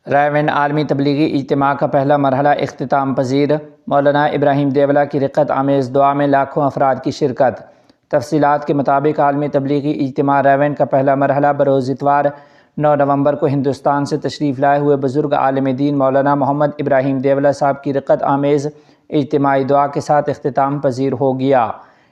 رائے عالمی تبلیغی اجتماع کا پہلا مرحلہ اختتام پذیر، مولانا ابراہیم دیولہ کی رقت آمیز دعا میں لاکھوں افراد کی شرکت۔ تفصیلات کے مطابق عالمی تبلیغی اجتماع رائے کا پہلا مرحلہ بروز اتوار 9 نومبر کو ہندوستان سے تشریف لائے ہوئے بزرگ عالم دین مولانا محمد ابراہیم دیولہ صاحب کی رقت آمیز اجتماعی دعا کے ساتھ اختتام پذیر ہو گیا۔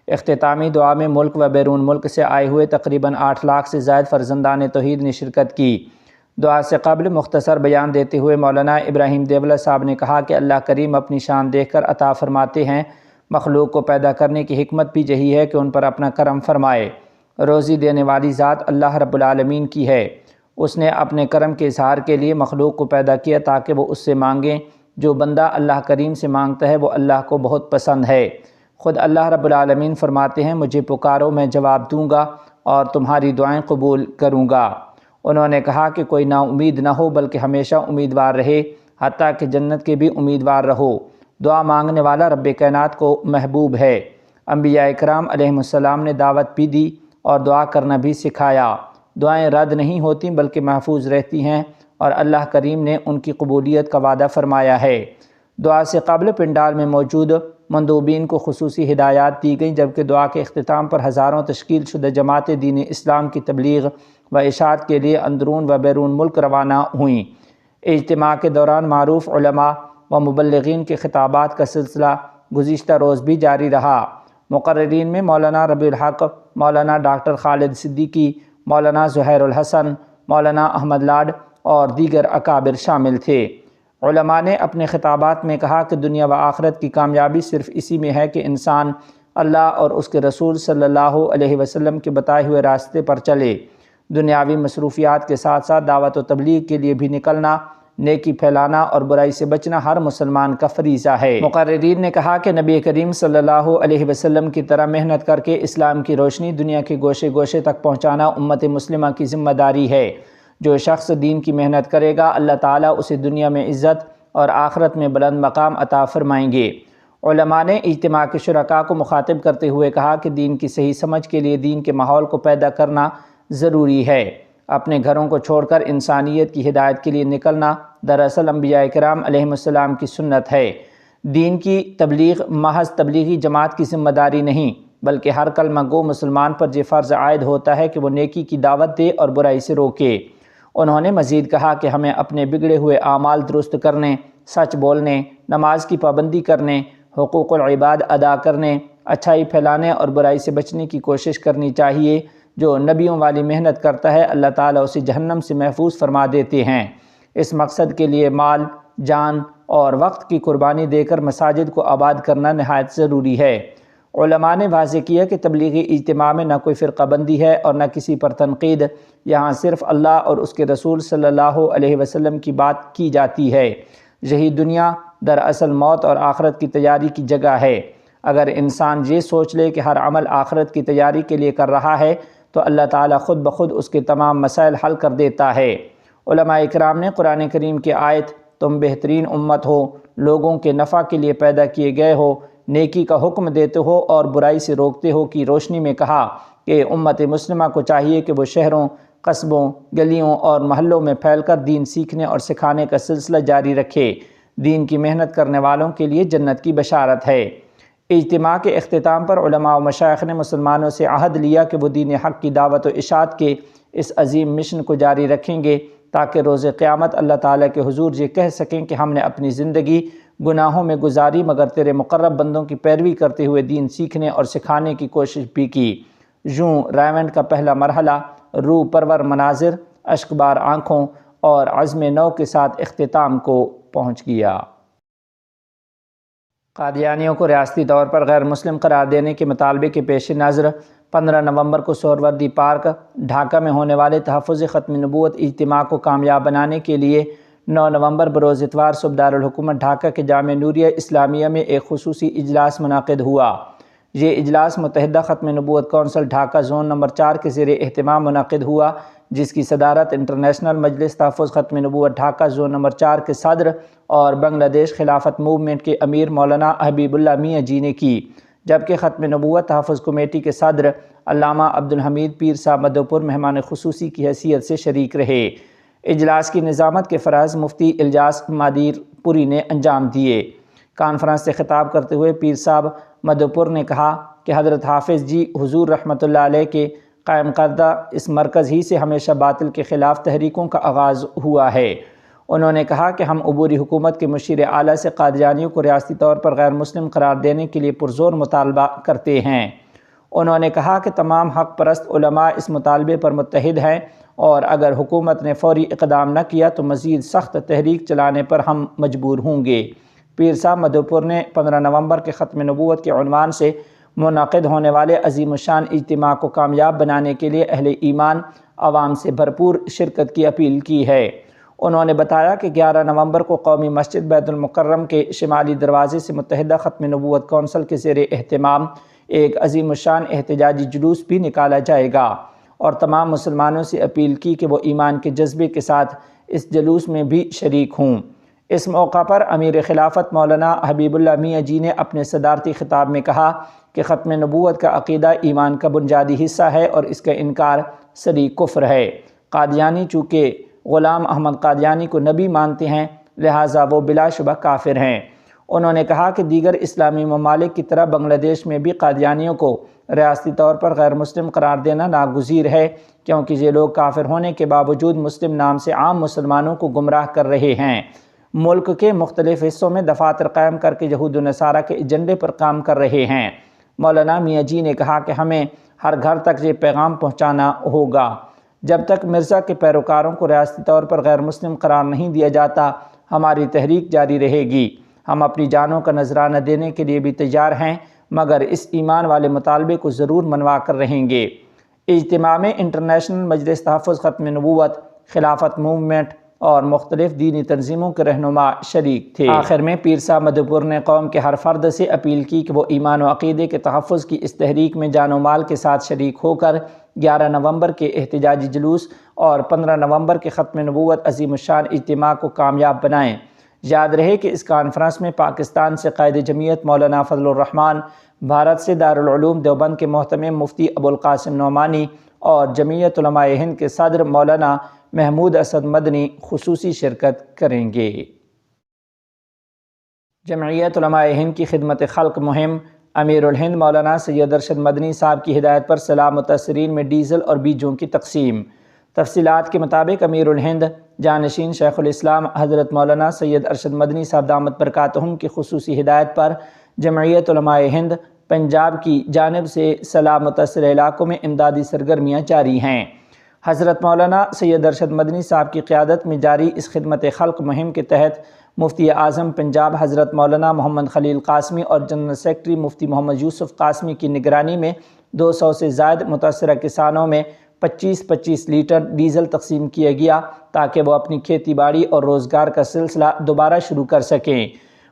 اختتامی دعا میں ملک و بیرون ملک سے آئے ہوئے تقریباً 8 لاکھ سے زائد فرزندان توحید نے شرکت کی۔ دعا سے قبل مختصر بیان دیتے ہوئے مولانا ابراہیم دیولہ صاحب نے کہا کہ اللہ کریم اپنی شان دیکھ کر عطا فرماتے ہیں۔ مخلوق کو پیدا کرنے کی حکمت بھی یہی ہے کہ ان پر اپنا کرم فرمائے۔ روزی دینے والی ذات اللہ رب العالمین کی ہے۔ اس نے اپنے کرم کے اظہار کے لیے مخلوق کو پیدا کیا تاکہ وہ اس سے مانگیں۔ جو بندہ اللہ کریم سے مانگتا ہے وہ اللہ کو بہت پسند ہے۔ خود اللہ رب العالمین فرماتے ہیں، مجھے پکارو میں جواب دوں گا اور تمہاری دعائیں قبول کروں گا۔ انہوں نے کہا کہ کوئی نا امید نہ ہو بلکہ ہمیشہ امیدوار رہے، حتیٰ کہ جنت کے بھی امیدوار رہو۔ دعا مانگنے والا رب کائنات کو محبوب ہے۔ انبیاء کرام علیہم السلام نے دعوت بھی دی اور دعا کرنا بھی سکھایا۔ دعائیں رد نہیں ہوتیں بلکہ محفوظ رہتی ہیں اور اللہ کریم نے ان کی قبولیت کا وعدہ فرمایا ہے۔ دعا سے قبل پنڈال میں موجود مندوبین کو خصوصی ہدایات دی گئیں، جبکہ دعا کے اختتام پر ہزاروں تشکیل شدہ جماعتیں دین اسلام کی تبلیغ و اشاعت کے لیے اندرون و بیرون ملک روانہ ہوئیں۔ اجتماع کے دوران معروف علماء و مبلغین کے خطابات کا سلسلہ گزشتہ روز بھی جاری رہا۔ مقررین میں مولانا ربیع الحق، مولانا ڈاکٹر خالد صدیقی، مولانا زہیر الحسن، مولانا احمد لاڈ اور دیگر اکابر شامل تھے۔ علماء نے اپنے خطابات میں کہا کہ دنیا و آخرت کی کامیابی صرف اسی میں ہے کہ انسان اللہ اور اس کے رسول صلی اللہ علیہ وسلم کے بتائے ہوئے راستے پر چلے۔ دنیاوی مصروفیات کے ساتھ ساتھ دعوت و تبلیغ کے لیے بھی نکلنا، نیکی پھیلانا اور برائی سے بچنا ہر مسلمان کا فریضہ ہے۔ مقررین نے کہا کہ نبی کریم صلی اللہ علیہ وسلم کی طرح محنت کر کے اسلام کی روشنی دنیا کے گوشے گوشے تک پہنچانا امت مسلمہ کی ذمہ داری ہے۔ جو شخص دین کی محنت کرے گا اللہ تعالیٰ اسے دنیا میں عزت اور آخرت میں بلند مقام عطا فرمائیں گے۔ علماء نے اجتماع کے شرکاء کو مخاطب کرتے ہوئے کہا کہ دین کی صحیح سمجھ کے لیے دین کے ماحول کو پیدا کرنا ضروری ہے۔ اپنے گھروں کو چھوڑ کر انسانیت کی ہدایت کے لیے نکلنا دراصل انبیاء کرام علیہم السلام کی سنت ہے۔ دین کی تبلیغ محض تبلیغی جماعت کی ذمہ داری نہیں، بلکہ ہر کلمہ گو مسلمان پر یہ فرض عائد ہوتا ہے کہ وہ نیکی کی دعوت دے اور برائی سے روکے۔ انہوں نے مزید کہا کہ ہمیں اپنے بگڑے ہوئے اعمال درست کرنے، سچ بولنے، نماز کی پابندی کرنے، حقوق العباد ادا کرنے، اچھائی پھیلانے اور برائی سے بچنے کی کوشش کرنی چاہیے۔ جو نبیوں والی محنت کرتا ہے اللہ تعالیٰ اسے جہنم سے محفوظ فرما دیتے ہیں۔ اس مقصد کے لیے مال، جان اور وقت کی قربانی دے کر مساجد کو آباد کرنا نہایت ضروری ہے۔ علماء نے واضح کیا کہ تبلیغی اجتماع میں نہ کوئی فرقہ بندی ہے اور نہ کسی پر تنقید، یہاں صرف اللہ اور اس کے رسول صلی اللہ علیہ وسلم کی بات کی جاتی ہے۔ یہی دنیا دراصل موت اور آخرت کی تیاری کی جگہ ہے۔ اگر انسان یہ سوچ لے کہ ہر عمل آخرت کی تیاری کے لیے کر رہا ہے تو اللہ تعالیٰ خود بخود اس کے تمام مسائل حل کر دیتا ہے۔ علماء اکرام نے قرآن کریم کی آیت تم بہترین امت ہو، لوگوں کے نفع کے لیے پیدا کیے گئے ہو، نیکی کا حکم دیتے ہو اور برائی سے روکتے ہو کی روشنی میں کہا کہ امت مسلمہ کو چاہیے کہ وہ شہروں، قصبوں، گلیوں اور محلوں میں پھیل کر دین سیکھنے اور سکھانے کا سلسلہ جاری رکھے۔ دین کی محنت کرنے والوں کے لیے جنت کی بشارت ہے۔ اجتماع کے اختتام پر علماء و مشائخ نے مسلمانوں سے عہد لیا کہ وہ دین حق کی دعوت و اشاعت کے اس عظیم مشن کو جاری رکھیں گے تاکہ روز قیامت اللہ تعالیٰ کے حضور یہ کہہ سکیں کہ ہم نے اپنی زندگی گناہوں میں گزاری مگر تیرے مقرب بندوں کی پیروی کرتے ہوئے دین سیکھنے اور سکھانے کی کوشش بھی کی۔ یوں رائے کا پہلا مرحلہ روح پرور مناظر، اشک بار آنکھوں اور عزم نو کے ساتھ اختتام کو پہنچ گیا۔ قادیانیوں کو ریاستی طور پر غیر مسلم قرار دینے کے مطالبے کے پیش نظر 15 نومبر کو سہروردی پارک، ڈھاکہ میں ہونے والے تحفظ ختم نبوت اجتماع کو کامیاب بنانے کے لیے 9 نومبر بروز اتوار صبح دارالحکومت ڈھاکہ کے جامعہ نوریہ اسلامیہ میں ایک خصوصی اجلاس منعقد ہوا۔ یہ اجلاس متحدہ ختم نبوت کونسل ڈھاکہ زون نمبر 4 کے زیر اہتمام منعقد ہوا، جس کی صدارت انٹرنیشنل مجلس تحفظ ختم نبوت ڈھاکہ زون نمبر 4 کے صدر اور بنگلہ دیش خلافت موومنٹ کے امیر مولانا حبیب اللہ میاں جی نے کی، جبکہ ختم نبوت تحفظ کمیٹی کے صدر علامہ عبدالحمید پیر صاحب مدھوپور مہمان خصوصی کی حیثیت سے شریک رہے۔ اجلاس کی نظامت کے فرائض مفتی الجاس مادیر پوری نے انجام دیے۔ کانفرنس سے خطاب کرتے ہوئے پیر صاحب مدھوپور نے کہا کہ حضرت حافظ جی حضور رحمۃ اللہ علیہ کے قائم کردہ اس مرکز ہی سے ہمیشہ باطل کے خلاف تحریکوں کا آغاز ہوا ہے۔ انہوں نے کہا کہ ہم عبوری حکومت کے مشیر اعلیٰ سے قادیانیوں کو ریاستی طور پر غیر مسلم قرار دینے کے لیے پرزور مطالبہ کرتے ہیں۔ انہوں نے کہا کہ تمام حق پرست علماء اس مطالبے پر متحد ہیں اور اگر حکومت نے فوری اقدام نہ کیا تو مزید سخت تحریک چلانے پر ہم مجبور ہوں گے۔ پیر صاحب مدھوپور نے 15 نومبر کے ختم نبوت کے عنوان سے منعقد ہونے والے عظیم الشان اجتماع کو کامیاب بنانے کے لیے اہل ایمان عوام سے بھرپور شرکت کی اپیل کی ہے۔ انہوں نے بتایا کہ 11 نومبر کو قومی مسجد بیت المکرم کے شمالی دروازے سے متحدہ ختم نبوت کونسل کے زیر اہتمام ایک عظیم الشان احتجاجی جلوس بھی نکالا جائے گا اور تمام مسلمانوں سے اپیل کی کہ وہ ایمان کے جذبے کے ساتھ اس جلوس میں بھی شریک ہوں۔ اس موقع پر امیر خلافت مولانا حبیب اللہ میاں جی نے اپنے صدارتی خطاب میں کہا کہ ختم نبوت کا عقیدہ ایمان کا بنیادی حصہ ہے اور اس کا انکار صریح کفر ہے۔ قادیانی چونکہ غلام احمد قادیانی کو نبی مانتے ہیں لہٰذا وہ بلا شبہ کافر ہیں۔ انہوں نے کہا کہ دیگر اسلامی ممالک کی طرح بنگلہ دیش میں بھی قادیانیوں کو ریاستی طور پر غیر مسلم قرار دینا ناگزیر ہے کیونکہ یہ لوگ کافر ہونے کے باوجود مسلم نام سے عام مسلمانوں کو گمراہ کر رہے ہیں، ملک کے مختلف حصوں میں دفاتر قائم کر کے یہود و نصارہ کے ایجنڈے پر کام کر رہے ہیں۔ مولانا میاں جی نے کہا کہ ہمیں ہر گھر تک یہ پیغام پہنچانا ہوگا۔ جب تک مرزا کے پیروکاروں کو ریاستی طور پر غیر مسلم قرار نہیں دیا جاتا ہماری تحریک جاری رہے گی۔ ہم اپنی جانوں کا نذرانہ دینے کے لیے بھی تیار ہیں مگر اس ایمان والے مطالبے کو ضرور منوا کر رہیں گے۔ اجتماع میں انٹرنیشنل مجلس تحفظ ختم نبوت، خلافت موومنٹ اور مختلف دینی تنظیموں کے رہنما شریک تھے۔ آخر میں پیر صاحب مدھوپور نے قوم کے ہر فرد سے اپیل کی کہ وہ ایمان و عقیدے کے تحفظ کی اس تحریک میں جان و مال کے ساتھ شریک ہو کر 11 نومبر کے احتجاجی جلوس اور 15 نومبر کے ختم نبوت عظیم الشان اجتماع کو کامیاب بنائیں۔ یاد رہے کہ اس کانفرنس میں پاکستان سے قائد جمعیت مولانا فضل الرحمن، بھارت سے دارالعلوم دیوبند کے محتمم مفتی ابوالقاسم نعمانی اور جمعیت علماء ہند کے صدر مولانا محمود اسد مدنی خصوصی شرکت کریں گے۔ جمعیت علماء ہند کی خدمت خلق مہم، امیر الہند مولانا سید ارشد مدنی صاحب کی ہدایت پر سیلاب متاثرین میں ڈیزل اور بیجوں کی تقسیم۔ تفصیلات کے مطابق امیر الہند جانشین شیخ الاسلام حضرت مولانا سید ارشد مدنی صاحب دامت برکاتہم کی خصوصی ہدایت پر جمعیت علماء ہند پنجاب کی جانب سے سیلاب متاثرہ علاقوں میں امدادی سرگرمیاں جاری ہیں۔ حضرت مولانا سید ارشد مدنی صاحب کی قیادت میں جاری اس خدمت خلق مہم کے تحت مفتی اعظم پنجاب حضرت مولانا محمد خلیل قاسمی اور جنرل سیکرٹری مفتی محمد یوسف قاسمی کی نگرانی میں 200 سے زائد متاثرہ کسانوں میں 25-25 لیٹر ڈیزل تقسیم کیا گیا تاکہ وہ اپنی کھیتی باڑی اور روزگار کا سلسلہ دوبارہ شروع کر سکیں۔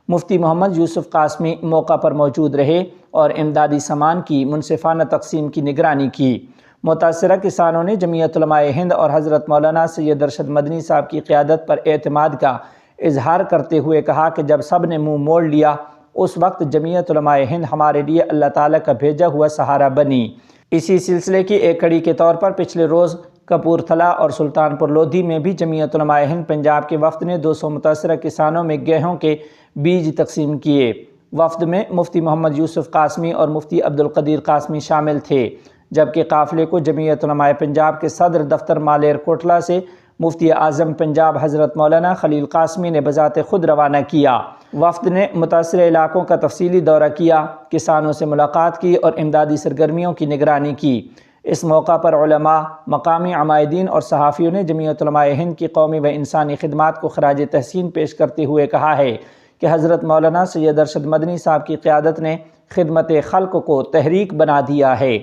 مفتی محمد یوسف قاسمی موقع پر موجود رہے اور امدادی سامان کی منصفانہ تقسیم کی نگرانی کی۔ متاثرہ کسانوں نے جمعیت علماء ہند اور حضرت مولانا سید ارشد مدنی صاحب کی قیادت پر اعتماد کا اظہار کرتے ہوئے کہا کہ جب سب نے منہ موڑ لیا اس وقت جمعیت علماء ہند ہمارے لیے اللہ تعالیٰ کا بھیجا ہوا سہارا بنی۔ اسی سلسلے کی ایک کڑی کے طور پر پچھلے روز کپورتھلا اور سلطان پور لودھی میں بھی جمعیت علماء ہند پنجاب کے وفد نے 200 متاثرہ کسانوں میں گیہوں کے بیج تقسیم کیے۔ وفد میں مفتی محمد یوسف قاسمی اور مفتی عبدالقدیر قاسمی شامل تھے، جبکہ قافلے کو جمعیت علماء پنجاب کے صدر دفتر مالیر کوٹلہ سے مفتی اعظم پنجاب حضرت مولانا خلیل قاسمی نے بذات خود روانہ کیا۔ وفد نے متاثرہ علاقوں کا تفصیلی دورہ کیا، کسانوں سے ملاقات کی اور امدادی سرگرمیوں کی نگرانی کی۔ اس موقع پر علماء، مقامی عمائدین اور صحافیوں نے جمعیت علماء ہند کی قومی و انسانی خدمات کو خراج تحسین پیش کرتے ہوئے کہا ہے کہ حضرت مولانا سید ارشد مدنی صاحب کی قیادت نے خدمت خلق کو تحریک بنا دیا ہے۔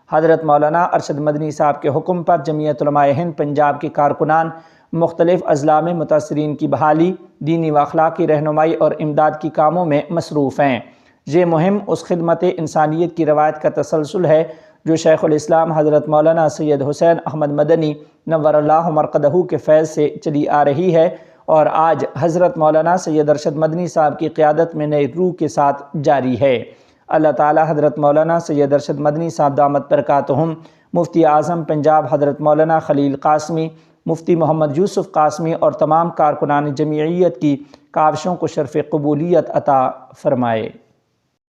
حضرت مولانا ارشد مدنی صاحب کے حکم پر جمعیت علماء ہند پنجاب کے کارکنان مختلف اضلاع میں متاثرین کی بحالی، دینی و اخلاقی رہنمائی اور امداد کی کاموں میں مصروف ہیں۔ یہ مہم اس خدمت انسانیت کی روایت کا تسلسل ہے جو شیخ الاسلام حضرت مولانا سید حسین احمد مدنی نور اللہ مرقدہ کے فیض سے چلی آ رہی ہے اور آج حضرت مولانا سید ارشد مدنی صاحب کی قیادت میں نئی روح کے ساتھ جاری ہے۔ اللہ تعالی حضرت مولانا سید ارشد مدنی صاحب دامت برکاتہم، مفتی اعظم پنجاب حضرت مولانا خلیل قاسمی مفتی محمد یوسف قاسمی اور تمام کارکنان جمعیت کی کاوشوں کو شرف قبولیت عطا فرمائے۔